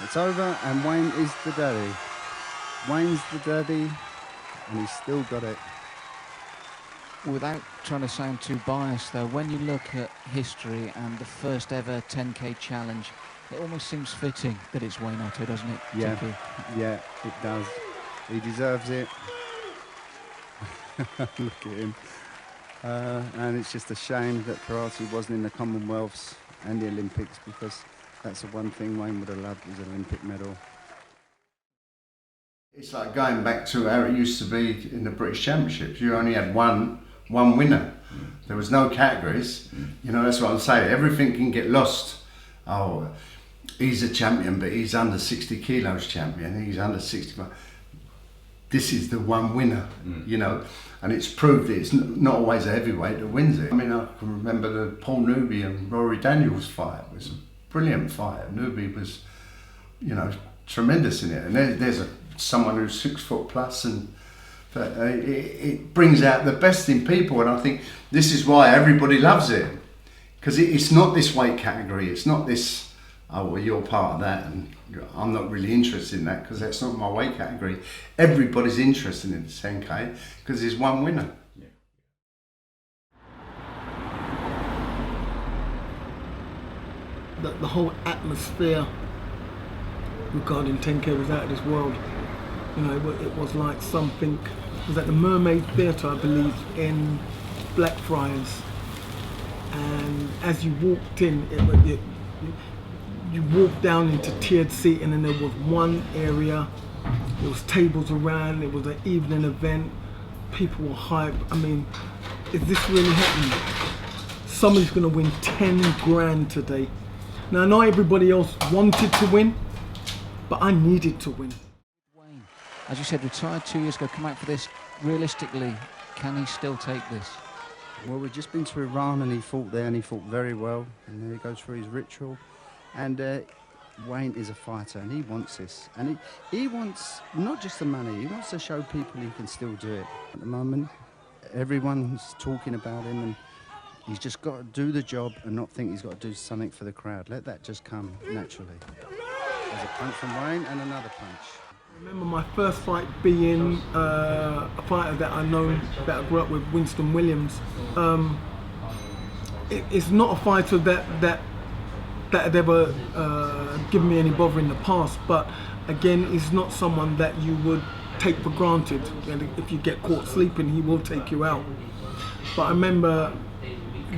It's over, and Wayne is the daddy. Wayne's the daddy, and he's still got it. Without trying to sound too biased though, when you look at history and the first ever 10k challenge, it almost seems fitting that it's Wayne Otto, doesn't it? Yeah, Ticky? yeah, it does. He deserves it. Look at him. And it's just a shame that karate wasn't in the Commonwealths and the Olympics, because that's the one thing Wayne would have loved, was an Olympic medal. It's like going back to how it used to be in the British Championships. You only had one winner. There was no categories. You know, that's what I'm saying. Everything can get lost. Oh, he's a champion, but he's under 60 kilos champion. He's under 65. This is the one winner, you know, and it's proved that it's not always a heavyweight that wins it. I mean, I can remember the Paul Newby and Rory Daniels fight. It was a brilliant fight. Newby was, you know, tremendous in it. And there's someone who's 6 foot plus, and it brings out the best in people. And I think this is why everybody loves it, because it's not this weight category. It's not this, oh, well, you're part of that, and I'm not really interested in that because that's not my weight category. Everybody's interested in the 10K because there's one winner. Yeah. The whole atmosphere regarding 10K was out of this world. You know, it was like something. It was at the Mermaid Theatre, I believe, in Blackfriars. And as you walked in, you walked down into tiered seating, and there was one area. There was tables around. It was an evening event. People were hyped. I mean, is this really happening? Somebody's going to win 10 grand today. Now, I know everybody else wanted to win, but I needed to win. Wayne, as you said, retired 2 years ago, come out for this. Realistically, can he still take this? Well, we've just been to Iran, and he fought there, and he fought very well. And there he goes through his ritual. And Wayne is a fighter, and he wants this. And he wants not just the money, he wants to show people he can still do it. At the moment, everyone's talking about him, and he's just got to do the job and not think he's got to do something for the crowd. Let that just come naturally. There's a punch from Wayne and another punch. I remember my first fight being a fighter that I know, that I grew up with, Winston Williams. It's not a fighter that had ever given me any bother in the past, but again, he's not someone that you would take for granted. And if you get caught sleeping, he will take you out. But I remember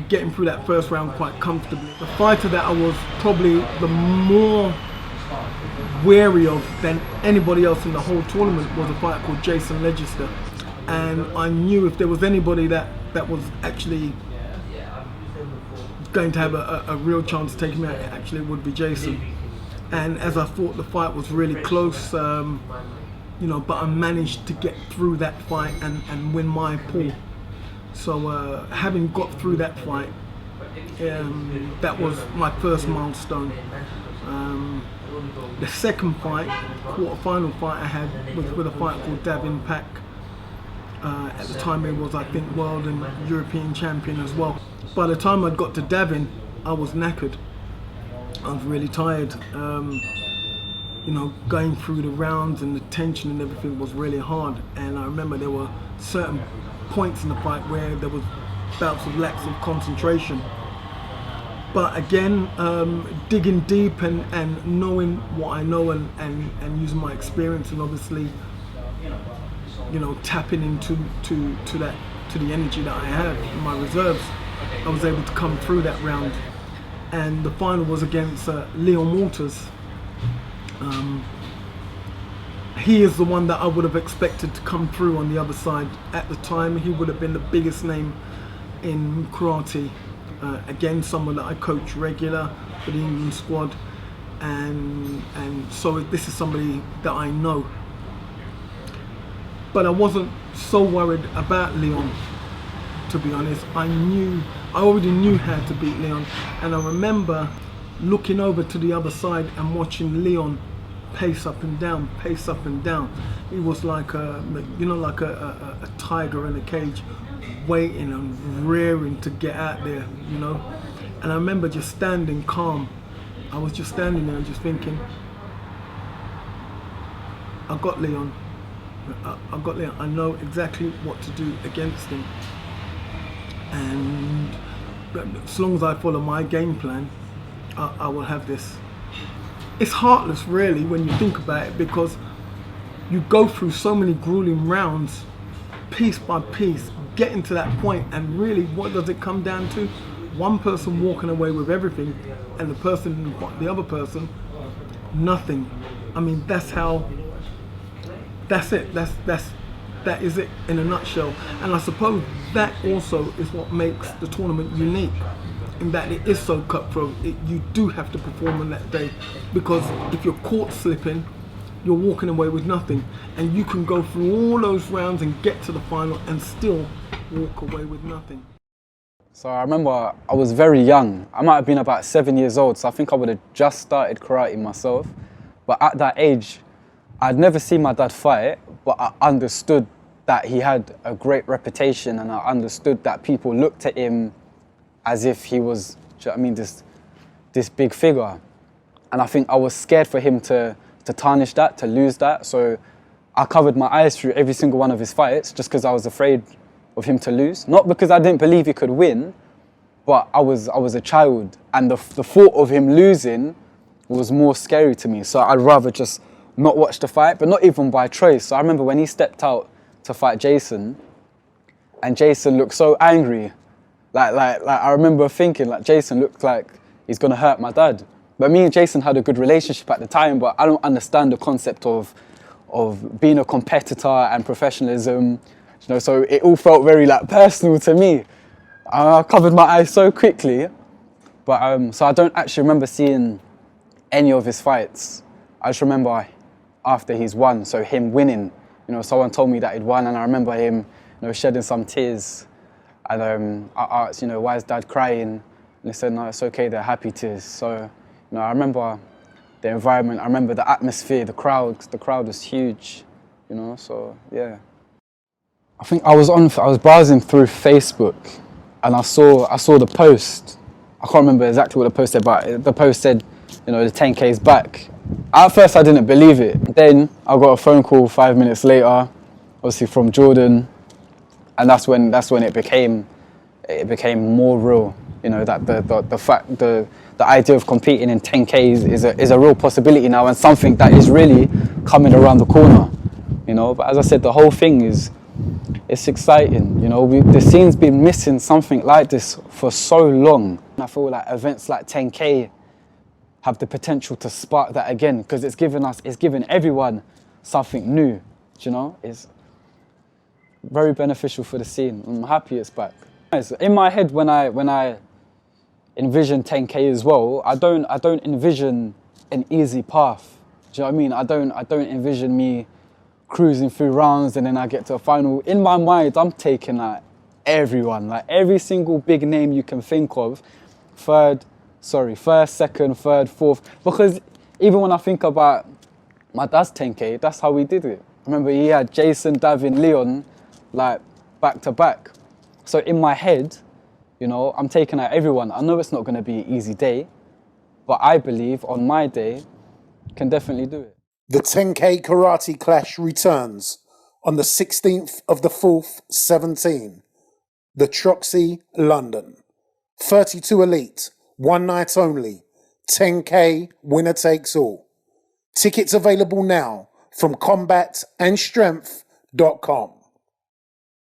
getting through that first round quite comfortably. The fighter that I was probably the more wary of than anybody else in the whole tournament was a fighter called Jason Legister. And I knew if there was anybody that was actually going to have a real chance to take him out, it actually would be Jason. And as I thought, the fight was really close, you know, but I managed to get through that fight and win my pool. So having got through that fight, that was my first milestone. The second fight, quarter-final fight I had, was with a fighter called Davin Pak. At the time he was, I think, world and European champion as well. By the time I'd got to Davin, I was knackered. I was really tired. You know, going through the rounds and the tension and everything was really hard. And I remember there were certain points in the fight where there was bouts of lapse of concentration. But again, digging deep and knowing what I know and using my experience, and obviously, you know, tapping into the energy that I have in my reserves, I was able to come through that round. And the final was against Leon Walters. He is the one that I would have expected to come through on the other side. At the time, he would have been the biggest name in karate. Again, someone that I coach regular for the England squad, and so this is somebody that I know. But I wasn't so worried about Leon, to be honest. I already knew how to beat Leon, and I remember looking over to the other side and watching Leon pace up and down, pace up and down. He was like a tiger in a cage, waiting and rearing to get out there, you know. And I remember just standing calm. I was just standing there and just thinking, I got Leon. I know exactly what to do against him, and as long as I follow my game plan, I will have this. It's heartless, really, when you think about it, because you go through so many grueling rounds, piece by piece, getting to that point, and really, what does it come down to? One person walking away with everything, and the other person, nothing. I mean, that's it. That is it in a nutshell. And I suppose that also is what makes the tournament unique, in that it is so cutthroat. You do have to perform on that day, because if you're caught slipping, you're walking away with nothing, and you can go through all those rounds and get to the final and still walk away with nothing. So I remember I was very young. I might have been about 7 years old, so I think I would have just started karate myself. But at that age, I'd never seen my dad fight, but I understood that he had a great reputation, and I understood that people looked at him as if he was, do you know what I mean, this big figure. And I think I was scared for him to tarnish that, to lose that. So I covered my eyes through every single one of his fights, just because I was afraid of him to lose. Not because I didn't believe he could win, but I was a child, and the thought of him losing was more scary to me. So I'd rather just not watch the fight, but not even by choice. So I remember when he stepped out to fight Jason, and Jason looked so angry. Like I remember thinking, like, Jason looked like he's gonna hurt my dad. But me and Jason had a good relationship at the time, but I don't understand the concept of being a competitor and professionalism. You know, so it all felt very like personal to me. I covered my eyes so quickly, but so I don't actually remember seeing any of his fights. I just remember after he's won, so him winning. You know, someone told me that he'd won, and I remember him, you know, shedding some tears. And I asked, you know, why is Dad crying? And he said, no, it's okay, they're happy tears. So, you know, I remember the environment, I remember the atmosphere, the crowd was huge, you know, so yeah. I think I was browsing through Facebook, and I saw the post. I can't remember exactly what the post said, but the post said, you know, the 10K is back. At first I didn't believe it. Then I got a phone call 5 minutes later, obviously from Jordan, and that's when it became more real. You know, that the idea of competing in 10Ks is a real possibility now, and something that is really coming around the corner. You know, but as I said, the whole thing it's exciting. You know, the scene's been missing something like this for so long. I feel like events like 10K have the potential to spark that again, because it's given everyone something new. You know, it's very beneficial for the scene. I'm happy it's back. In my head, when I envision 10K as well, I don't envision an easy path. Do you know what I mean? I don't envision me cruising through rounds and then I get to a final. In my mind, I'm taking like everyone, like every single big name you can think of, first, second, third, fourth. Because even when I think about my dad's 10K, that's how we did it. Remember, he had Jason, Davin, Leon, like back to back. So in my head, you know, I'm taking out everyone. I know it's not going to be an easy day, but I believe on my day, can definitely do it. The 10K Karate Clash returns on the 16th of the 4th, 17. The Troxy, London. 32 Elite, one night only. 10K, winner takes all. Tickets available now from combatandstrength.com.